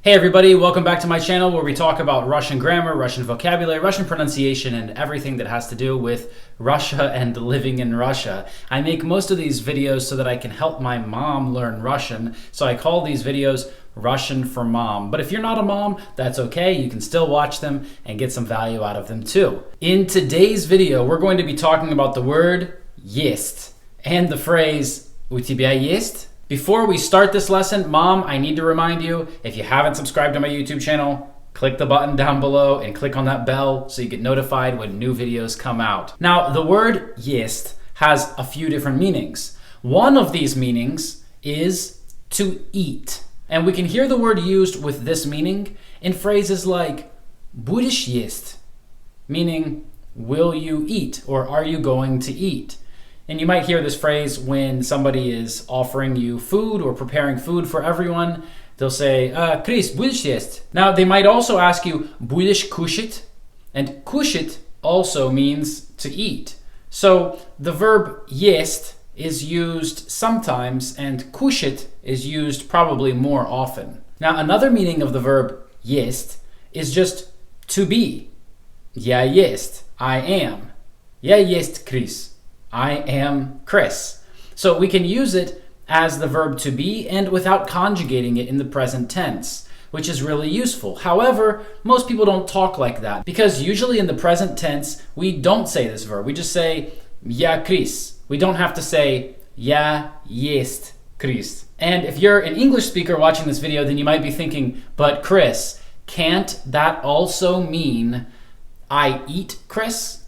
Hey everybody, welcome back to my channel where we talk about Russian grammar, Russian vocabulary, Russian pronunciation, and everything that has to do with Russia and living in Russia. I make most of these videos so that I can help my mom learn Russian, so I call these videos Russian for Mom. But if you're not a mom, that's okay. You can still watch them and get some value out of them too. In today's video, we're going to be talking about the word есть and the phrase «У тебя есть?». Before we start this lesson, Mom, I need to remind you, if you haven't subscribed to my YouTube channel, click the button down below and click on that bell so you get notified when new videos come out. Now, the word есть has a few different meanings. One of these meanings is to eat. And we can hear the word used with this meaning in phrases like будешь есть, meaning will you eat or are you going to eat? And you might hear this phrase when somebody is offering you food or preparing food for everyone. They'll say, Chris, будешь есть? Now, they might also ask you, будешь кушать? And кушать also means to eat. So the verb есть is used sometimes and кушать is used probably more often. Now, another meaning of the verb есть is just to be. Я есть, I am. Я есть Chris. I am Chris. So we can use it as the verb to be and without conjugating it in the present tense, which is really useful. However, most people don't talk like that because usually in the present tense, we don't say this verb. We just say я Chris. We don't have to say я есть Chris. And if you're an English speaker watching this video, then you might be thinking, but Chris, can't that also mean I eat Chris?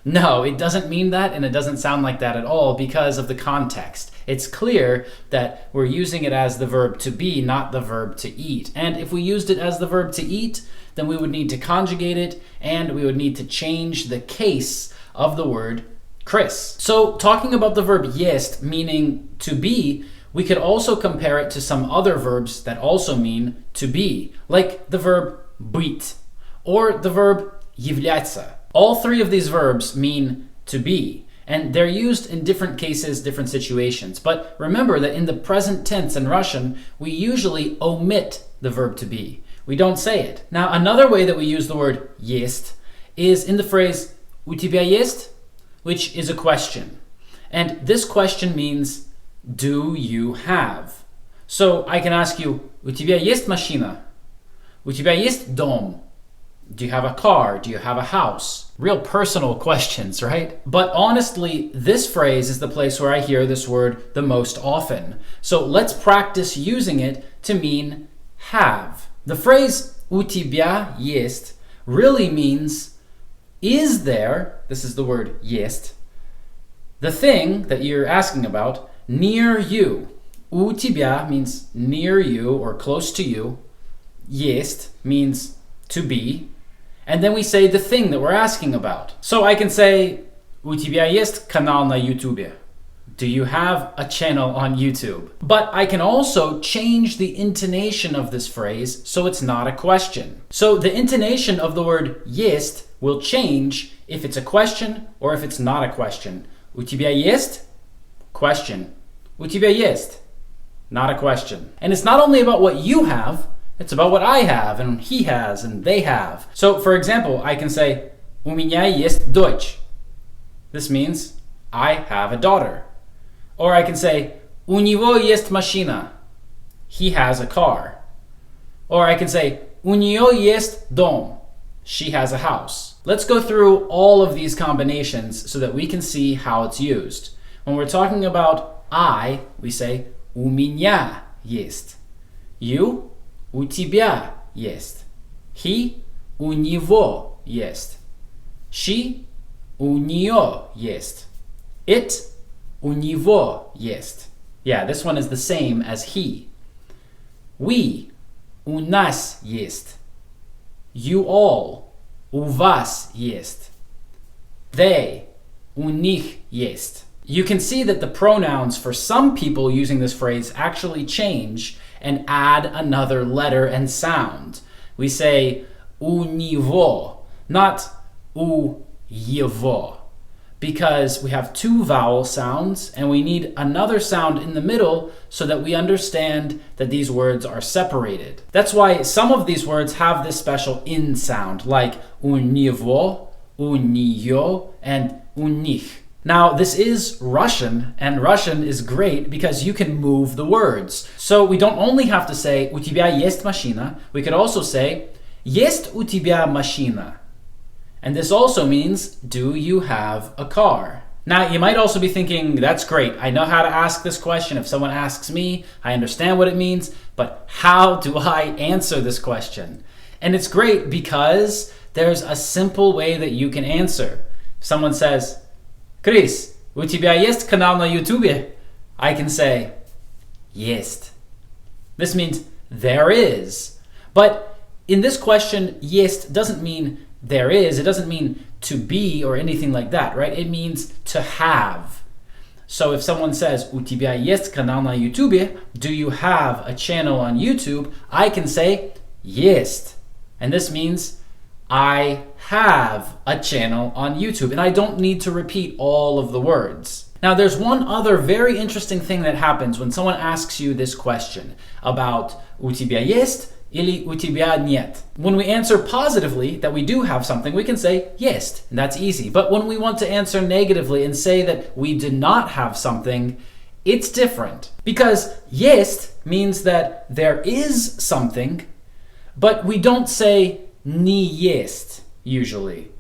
No, it doesn't mean that, and it doesn't sound like that at all because of the context. It's clear that we're using it as the verb to be, not the verb to eat. And if we used it as the verb to eat, then we would need to conjugate it, and we would need to change the case of the word Chris. So talking about the verb есть, meaning to be, we could also compare it to some other verbs that also mean to be, like the verb быть, or the verb являться. All three of these verbs mean to be, and they're used in different cases, different situations. But remember that in the present tense in Russian, we usually omit the verb to be. We don't say it. Now, another way that we use the word есть is in the phrase «У тебя есть?», which is a question. And this question means, do you have? So I can ask you, «У тебя есть машина?» «У тебя есть дом?» Do you have a car? Do you have a house? Real personal questions, right? But honestly, this phrase is the place where I hear this word the most often. So let's practice using it to mean have. The phrase «У тебя есть» really means is there, this is the word есть, the thing that you're asking about near you. «У тебя» means near you or close to you. «Есть» means to be. And then we say the thing that we're asking about. So I can say, «У тебя есть канал на YouTube?» Do you have a channel on YouTube? But I can also change the intonation of this phrase so it's not a question. So the intonation of the word есть will change if it's a question or if it's not a question. «У тебя есть?» Question. «У тебя есть?» Not a question. And it's not only about what you have, it's about what I have, and he has, and they have. So, for example, I can say, «У меня есть дочь». This means, I have a daughter. Or I can say, «У него есть машина». He has a car. Or I can say, «У нее есть дом». She has a house. Let's go through all of these combinations so that we can see how it's used. When we're talking about I, we say, «У меня есть». You, «У тебя есть». He, «У него есть». She, «У нее есть». It, «У него есть». Yeah, this one is the same as he. We, «У нас есть». You all, «У вас есть». They, «У них есть». You can see that the pronouns for some people using this phrase actually change and add another letter and sound. We say «у него», not «у его». because we have two vowel sounds and we need another sound in the middle so that we understand that these words are separated. That's why some of these words have this special in sound, like у него, у неё, and у них. Now, this is Russian, and Russian is great because you can move the words. So we don't only have to say у тебя есть машина, we could also say есть у тебя машина. And this also means, do you have a car? Now, you might also be thinking, that's great. I know how to ask this question. If someone asks me, I understand what it means, but how do I answer this question? And it's great because there's a simple way that you can answer. If someone says, Крис, у тебя есть канал на YouTube? I can say, есть. This means there is. But in this question, есть doesn't mean there is. It doesn't mean to be or anything like that, right? It means to have. So if someone says, у тебя есть канал на YouTube? Do you have a channel on YouTube? I can say, есть. And this means I have a channel on YouTube, and I don't need to repeat all of the words. Now, there's one other very interesting thing that happens when someone asks you this question about у тебя есть или у тебя нет. When we answer positively that we do have something, we can say есть, and that's easy. But when we want to answer negatively and say that we do not have something, it's different. Because есть means that there is something, but we don't say ni есть usually.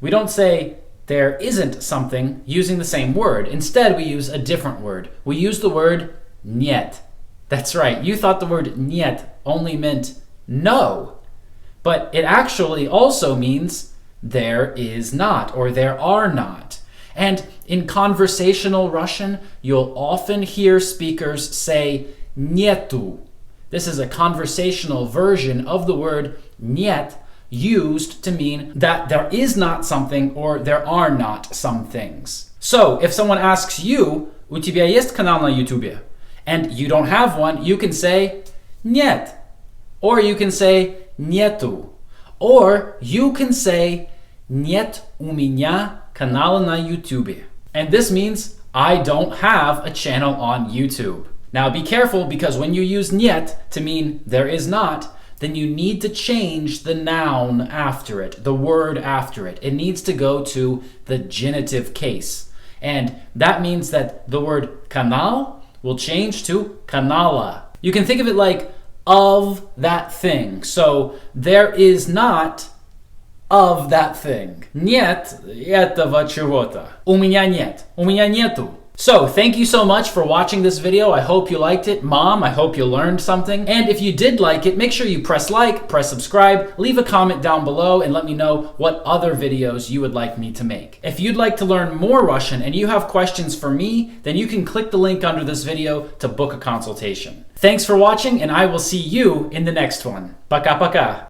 We don't say there isn't something using the same word. Instead, we use a different word. We use the word nyet. That's right. You thought the word nyet only meant no, but it actually also means there is not or there are not. And in conversational Russian, you'll often hear speakers say нету. This is a conversational version of the word nyet used to mean that there is not something or there are not some things. So if someone asks you, у тебя есть канал на YouTube? And you don't have one, you can say нет. Or you can say нету. Or you can say нет у меня канала на YouTube. And this means I don't have a channel on YouTube. Now be careful, because when you use nyet to mean there is not, then you need to change the noun after it, the word after it. It needs to go to the genitive case. And that means that the word канал will change to канала. You can think of it like of that thing. So there is not of that thing. Нет этого чего-то. У меня нет. У меня нету. So, thank you so much for watching this video. I hope you liked it. Mom, I hope you learned something. And if you did like it, make sure you press like, press subscribe, leave a comment down below, and let me know what other videos you would like me to make. If you'd like to learn more Russian and you have questions for me, then you can click the link under this video to book a consultation. Thanks for watching, and I will see you in the next one. Пока-пока.